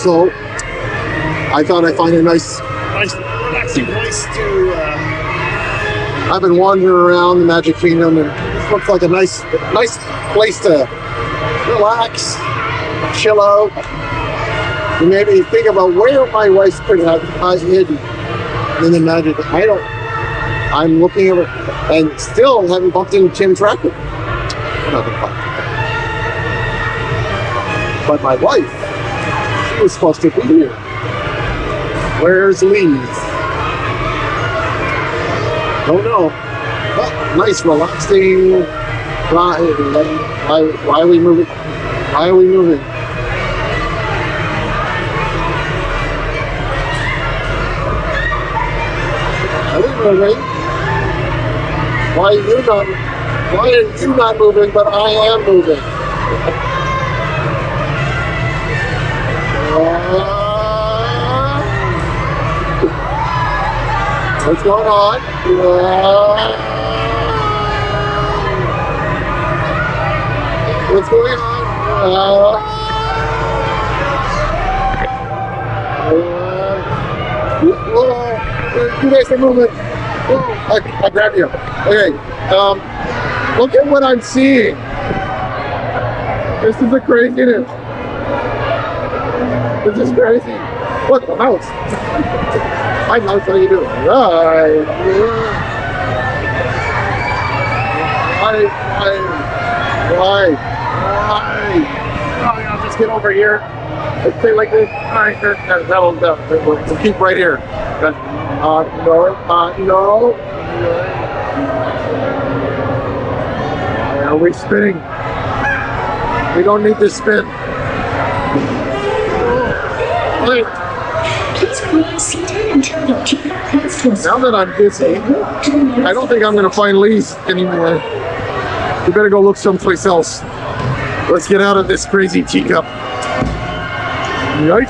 So I thought I'd find a nice relaxing place to. I've been wandering around the Magic Kingdom, and this looks like a nice place to relax, chill out, and maybe think about where my wife could have hidden in the Magic. I'm looking at it, and still haven't bumped into Tim Tracker. We're not gonna find him. But my wife, she was supposed to be here. Where's Lee? Don't know. But nice, relaxing. Why are we moving? Why are we moving? Are we moving? Why are you not moving, but I am moving? What's going on? What's going on? You guys are moving. I grabbed you. Okay. Look at what I'm seeing. This is the craziness. This is crazy. What the mouse? Hi mouse, how you doing? Right. Why? Oh, yeah, just get over here. Let's stay like this. All right, we'll keep right here. No. Why are we spinning? We don't need to spin. Wait. Now that I'm busy, I don't think I'm going to find Lee's anymore. We better go look someplace else. Let's get out of this crazy teacup. Right?